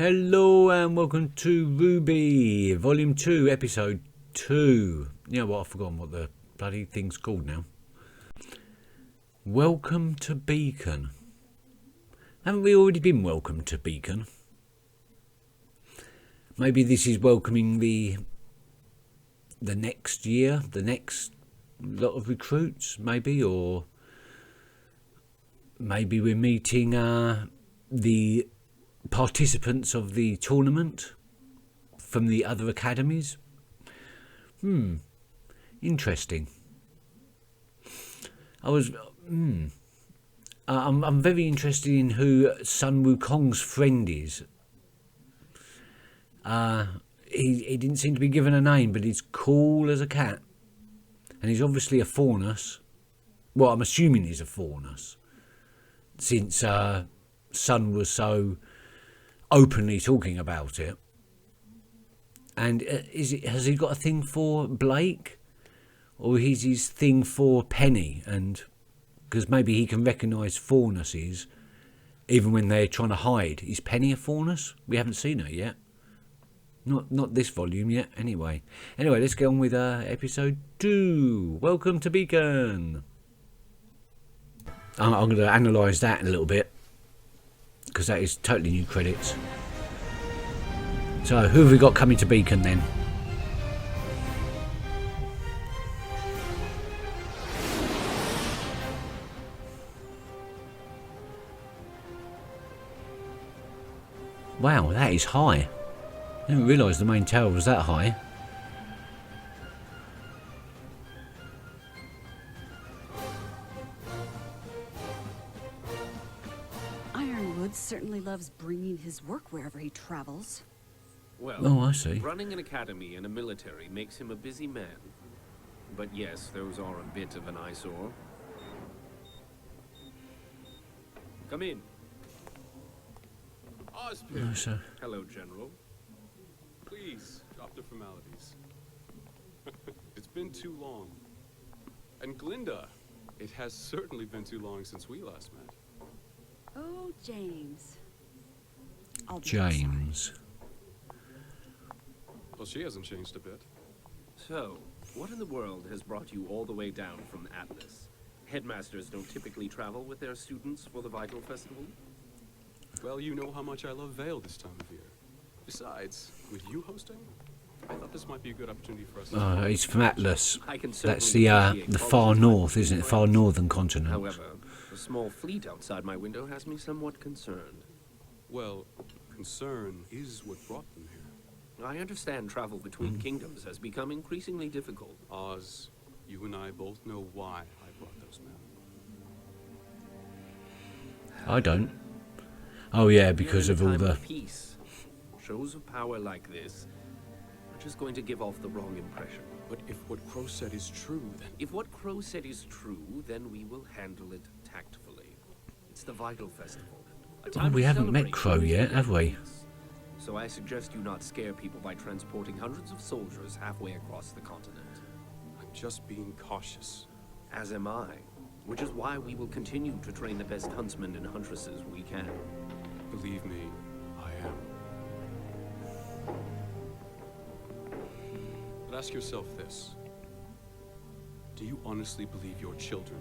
Hello and welcome to Rwby, Volume 2, Episode 2. You know what, I've forgotten what the bloody thing's called now. Welcome to Beacon. Haven't we already been welcomed to Beacon? Maybe this is welcoming the next year, the next lot of recruits, maybe, or maybe we're meeting the participants of the tournament from the other academies. Interesting. I'm very interested in who Sun Wukong's friend is. He didn't seem to be given a name, but he's cool as a cat. And he's obviously a Faunus. Well, I'm assuming he's a Faunus, since Sun was so openly talking about it. And has he got a thing for Blake? Or is his thing for Penny? And because maybe he can recognise Faunuses even when they're trying to hide. Is Penny a Faunus? We haven't seen her yet. Not this volume yet, anyway. Anyway, let's get on with episode 2. Welcome to Beacon. I'm going to analyse that in a little bit, because that is totally new credits. So, who have we got coming to Beacon then? Wow, that is high. I didn't realise the main tower was that high. Ironwood certainly loves bringing his work wherever he travels. Well, Oh, I see. running an academy and a military makes him a busy man. But yes, those are a bit of an eyesore. Come in. No, sir. Hello, General. Please, drop the formalities. It's been too long. And Glinda, it has certainly been too long since we last met. Oh, James. I'll be James. Well, she hasn't changed a bit. So, what in the world has brought you all the way down from Atlas? Headmasters don't typically travel with their students for the Vital Festival? Well, you know how much I love Vale this time of year. Besides, with you hosting, I thought this might be a good opportunity for us. Oh, he's from Atlas. I can That's certainly appreciate the far qualities north, like isn't it? these Far friends. northern continent. However, the small fleet outside my window has me somewhat concerned. Well, concern is what brought them here. I understand travel between kingdoms has become increasingly difficult. Oz, you and I both know why I brought those men. I don't. Oh yeah, because We're of in a all time the... peace. Shows of power like this are just going to give off the wrong impression. But if what Crow said is true, then... If what Crow said is true, then we will handle it tactfully. It's the Vital Festival. A time we to haven't met celebrate Crow those yet, who have we? peace. So I suggest you not scare people by transporting hundreds of soldiers halfway across the continent. I'm just being cautious. As am I. Which is why we will continue to train the best huntsmen and huntresses we can. Believe me, I am. But ask yourself this. Do you honestly believe your children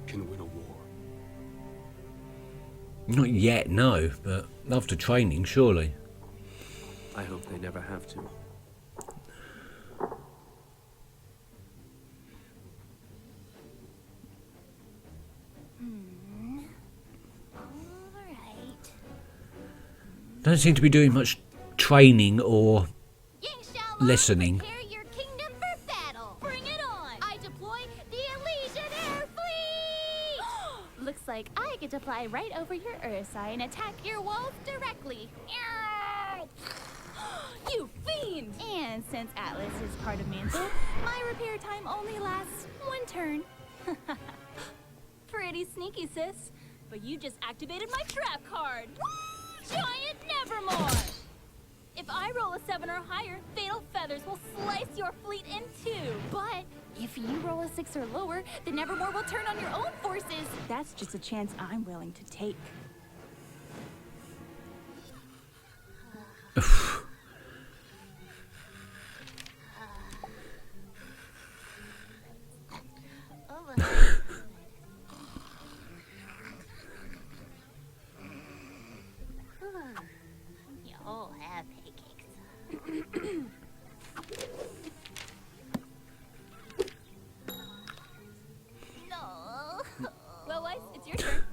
can win a war? Not yet, no, but after training, surely. I hope they never have to. Don't seem to be doing much training or Ye shall listening. all prepare your kingdom for battle. Bring it on. I deploy the Elysian Air Fleet. Looks like I get to fly right over your Ursa and attack your walls directly. You fiend! And since Atlas is part of Mantle, my repair time only lasts 1 turn. Pretty sneaky, sis. But you just activated my trap card. Giant Nevermore! If I roll a 7 or higher, Fatal Feathers will slice your fleet in 2. But if you roll a 6 or lower, the Nevermore will turn on your own forces. That's just a chance I'm willing to take. No. Well, Ice, it's your turn.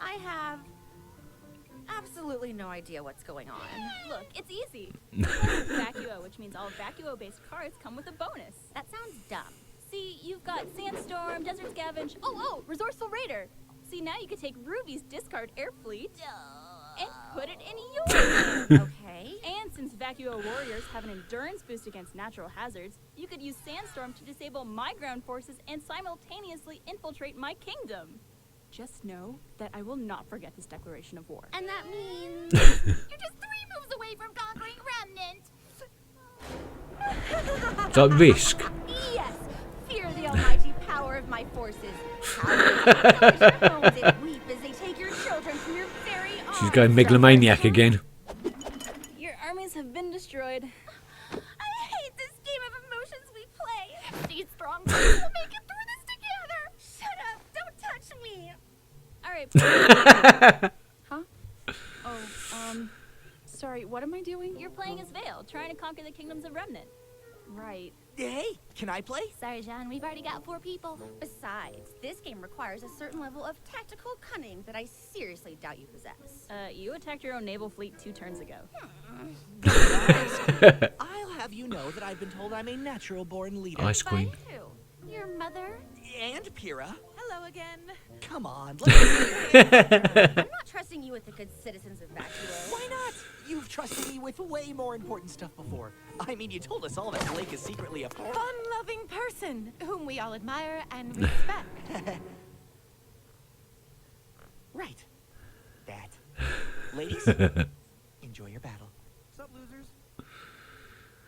I have absolutely no idea what's going on. Look, it's easy. Vacuo, which means all Vacuo-based cards come with a bonus. That sounds dumb. See, you've got Sandstorm, Desert Scavenge, oh, Resourceful Raider. See, now you could take Ruby's discard air fleet and put it in yours. Okay. And since Vacuo Warriors have an endurance boost against natural hazards, you could use Sandstorm to disable my ground forces and simultaneously infiltrate my kingdom. Just know that I will not forget this declaration of war. And that means You're just 3 moves away from conquering Remnant. It's like Risk. yes, fear the almighty power of my forces. Cowards, your homes and weep as they take your children from your very arms. She's going megalomaniac again. Your armies have been destroyed. I hate this game of emotions we play. These strong people will make it through this together. Shut up! Don't touch me. All right. Oh, sorry, what am I doing? You're playing as Vale, trying to conquer the kingdoms of Remnant. Right. Hey, can I play? Sorry, Jean, we've already got 4 people. Besides, this game requires a certain level of tactical cunning that I seriously doubt you possess. You attacked your own naval fleet 2 turns ago. I'll have you know that I've been told I'm a natural-born leader. Ice Queen. By who? Your mother? And Pyrrha. Hello again. Come on, let's I'm not trusting you with the good citizens of Vacuo. Why not? You've trusted me with way more important stuff before. I mean, you told us all that Blake is secretly a Fun-loving person whom we all admire and respect. Right. That. Ladies, enjoy your battle. What's up, losers?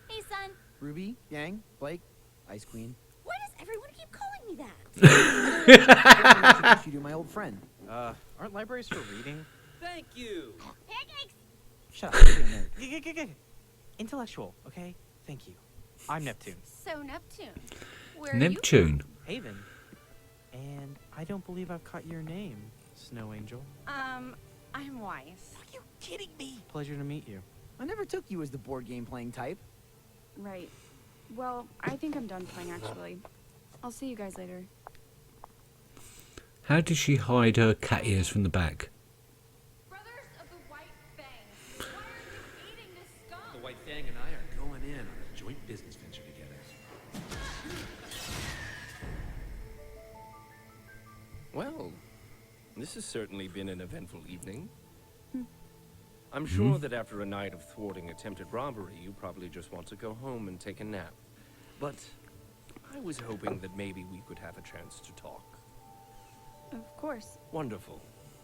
Hey, son. Ruby, Yang, Blake, Ice Queen. Why does everyone keep calling me that? Introduce you to my old friend. Aren't libraries for reading? Thank you. Pancakes! Shut up. Be a nerd. Intellectual, okay? Thank you. I'm Neptune. So Neptune. Where Neptune. Haven. And I don't believe I've caught your name, Snow Angel. are you? I'm Weiss. Are you kidding me? Pleasure to meet you. I never took you as the board game playing type. Right. Well, I think I'm done playing, actually. I'll see you guys later. How does she hide her cat ears from the back? Brothers of the White Fang, why are you eating this skunk? The White Fang and I are going in on a joint business venture together. Well, this has certainly been an eventful evening. I'm sure that after a night of thwarting attempted robbery, you probably just want to go home and take a nap. But I was hoping that maybe we could have a chance to talk. Of course. Wonderful.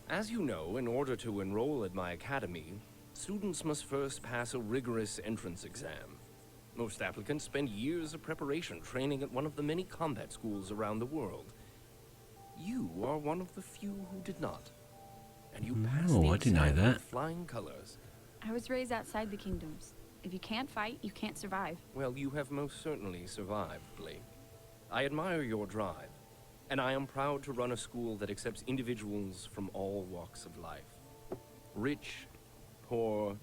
As you know, in order to enroll at my academy, students must first pass a rigorous entrance exam. Most applicants spend years of preparation training at one of the many combat schools around the world. You are one of the few who did not. And you passed the I didn't know exam that. with flying colors. I was raised outside the kingdoms. If you can't fight, you can't survive. Well, you have most certainly survived, Blake. I admire your drive, and I am proud to run a school that accepts individuals from all walks of life. Rich, poor,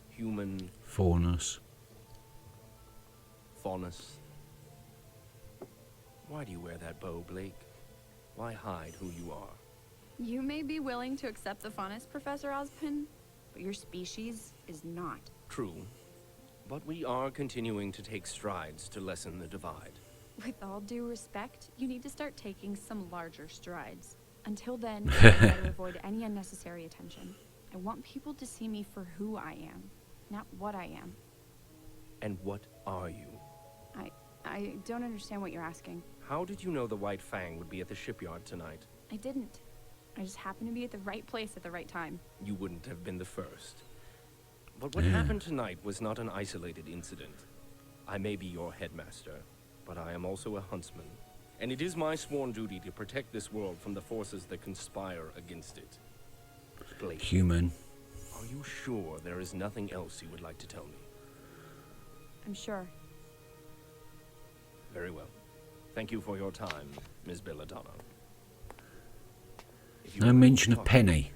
human, Faunus. faunus. Why do you wear that bow, Blake? Why hide who you are? You may be willing to accept the faunus, Professor Ozpin, but your species is not. True, but we are continuing to take strides to lessen the divide. With all due respect, you need to start taking some larger strides. Until then, I try to avoid any unnecessary attention. I want people to see me for who I am, not what I am. And what are you? I don't understand what you're asking. How did you know the White Fang would be at the shipyard tonight? I didn't. I just happened to be at the right place at the right time. You wouldn't have been the first. But what happened tonight was not an isolated incident. I may be your headmaster, but I am also a huntsman. And it is my sworn duty to protect this world from the forces that conspire against it. Blake, Human. are you sure there is nothing else you would like to tell me? I'm sure. Very well. Thank you for your time, Ms. Belladonna. If you No would like mention to of talk- Penny.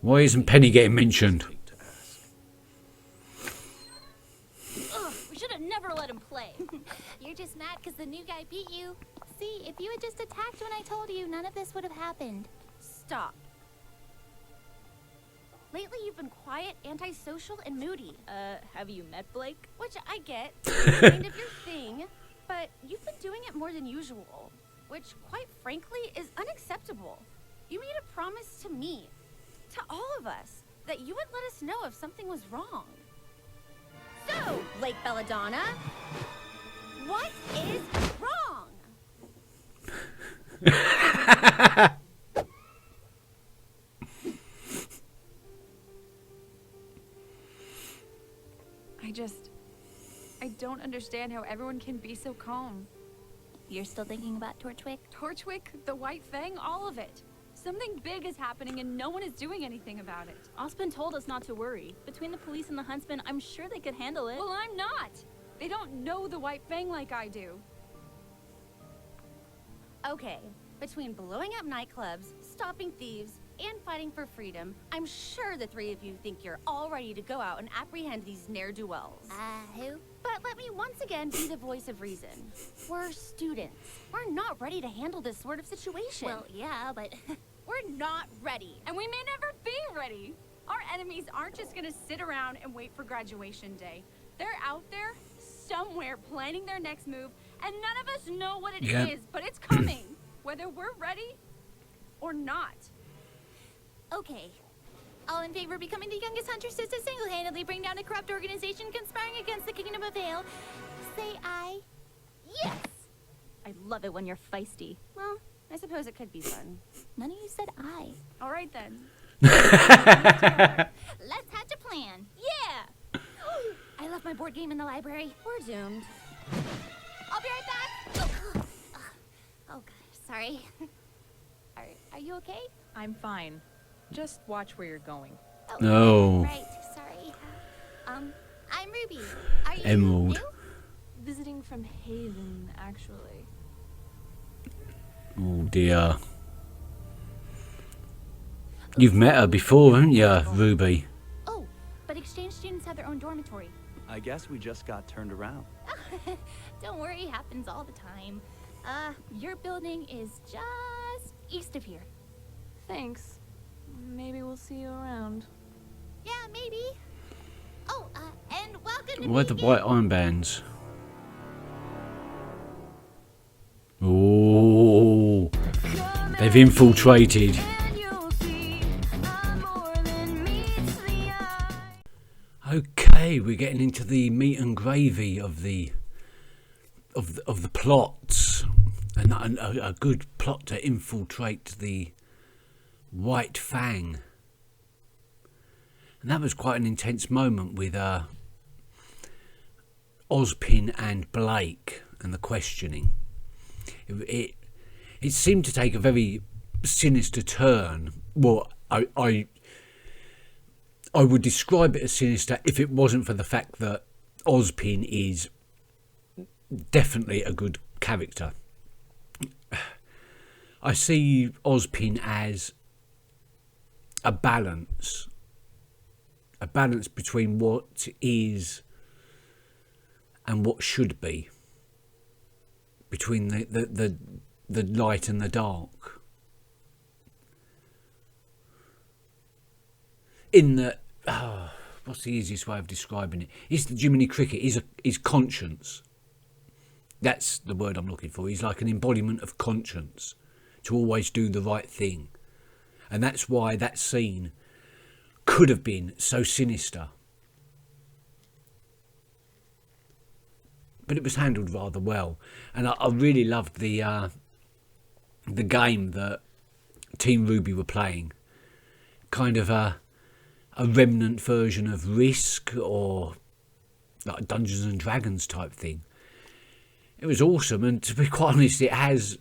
Why isn't Penny getting mentioned? hesitate to ask. Lately, you've been quiet, antisocial, and moody. Have you met Blake? Which I get, it's kind of your thing, but you've been doing it more than usual. Which, quite frankly, is unacceptable. You made a promise to me, to all of us, that you would let us know if something was wrong. So, Blake Belladonna, what is wrong? I don't understand how everyone can be so calm. You're still thinking about Torchwick? Torchwick, the White Fang, all of it. Something big is happening and no one is doing anything about it. Osmond told us not to worry. Between the police and the huntsman, I'm sure they could handle it. Well, I'm not. They don't know the White Fang like I do. Okay, between blowing up nightclubs, stopping thieves, and fighting for freedom, I'm sure the three of you think you're all ready to go out and apprehend these ne'er-do-wells. Who? But let me once again be the voice of reason. We're students. We're not ready to handle this sort of situation. Well, yeah, but we're not ready. And we may never be ready. Our enemies aren't just gonna sit around and wait for graduation day. They're out there, somewhere, planning their next move, and none of us know what it is, but it's coming, whether we're ready or not. Okay. All in favor of becoming the youngest hunter sis to single-handedly bring down a corrupt organization conspiring against the Kingdom of Vale, say aye. Yes! I love it when you're feisty. Well, I suppose it could be fun. None of you said aye. All right, then. Let's hatch a plan. Yeah! I left my board game in the library. We're doomed. I'll be right back. Oh, God, sorry. Are you okay? I'm fine. Just watch where you're going. Oh, No. Right, sorry. I'm Rwby. Are you Emerald. new? Visiting from Haven, actually. Oh dear. You've met her before, haven't you, Rwby? Oh, but exchange students have their own dormitory. I guess we just got turned around. Don't worry, happens all the time. Your building is just east of here. Thanks. Maybe we'll see you around. Yeah, maybe. Oh, and welcome to Where are the BB. white armbands? Oh, they've infiltrated. Okay, we're getting into the meat and gravy of the plots, and a good plot to infiltrate the White Fang. And that was quite an intense moment with Ozpin and Blake and the questioning. It seemed to take a very sinister turn. Well, I would describe it as sinister if it wasn't for the fact that Ozpin is definitely a good character. I see Ozpin as a balance between what is and what should be, between the light and the dark. In the what's the easiest way of describing it? Is the Jiminy Cricket is conscience. That's the word I'm looking for. He's like an embodiment of conscience, to always do the right thing. And that's why that scene could have been so sinister. But it was handled rather well. And I really loved the game that Team Rwby were playing. Kind of a remnant version of Risk, or like a Dungeons and Dragons type thing. It was awesome, and to be quite honest, there's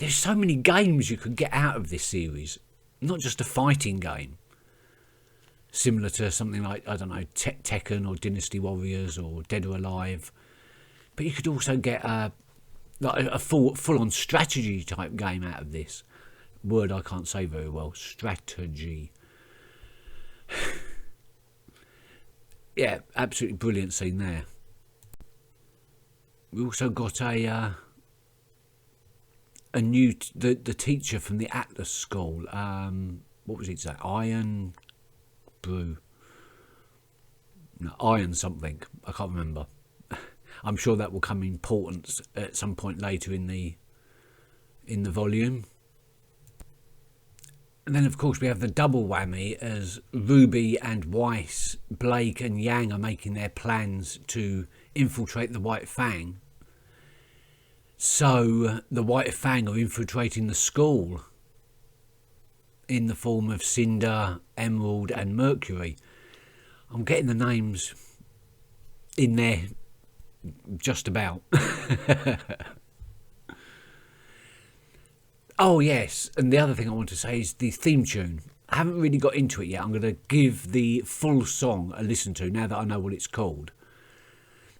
so many games you could get out of this series. Not just a fighting game, similar to something like, I don't know, Tekken or Dynasty Warriors or Dead or Alive, but you could also get a full-on strategy type game out of this. Word I can't say very well. Strategy. Yeah, absolutely brilliant scene there. We also got a new the teacher from the Atlas School. What was it? Iron brew. No, iron something. I can't remember. I'm sure that will come in importance at some point later in the volume. And then, of course, we have the double whammy as Rwby and Weiss, Blake and Yang are making their plans to infiltrate the White Fang. So the White Fang are infiltrating the school in the form of Cinder, Emerald and Mercury. I'm getting the names in there just about. Oh yes, and the other thing I want to say is the theme tune. I haven't really got into it yet. I'm going to give the full song a listen to now that I know what it's called.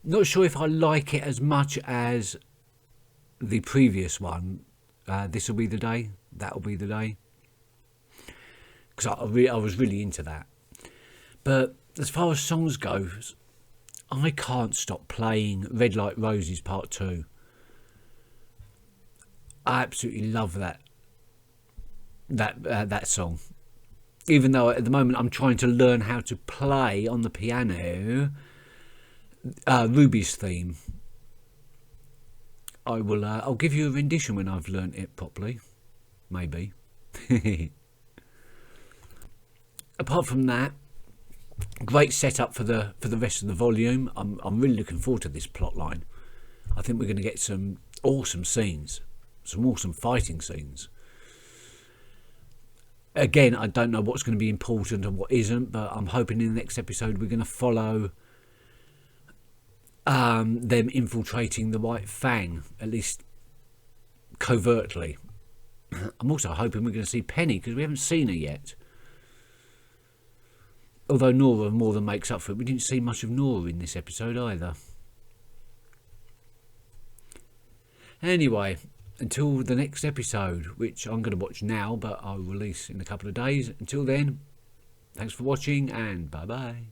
Not sure if I like it as much as the previous one. This'll be the day, that'll be the day. Because I was really into that. But as far as songs goes, I can't stop playing Red Light Roses Part 2. I absolutely love that song. Even though at the moment I'm trying to learn how to play on the piano Rwby's theme. I'll give you a rendition when I've learnt it properly. Maybe. Apart from that, great setup for the rest of the volume. I'm really looking forward to this plot line. I think we're going to get some awesome scenes. Some awesome fighting scenes. Again, I don't know what's going to be important and what isn't, but I'm hoping in the next episode we're going to follow them infiltrating the White Fang, at least covertly. I'm also hoping we're going to see Penny, because we haven't seen her yet. Although Nora more than makes up for it, we didn't see much of Nora in this episode either. Anyway, until the next episode, which I'm going to watch now, but I'll release in a couple of days. Until then, thanks for watching and bye-bye.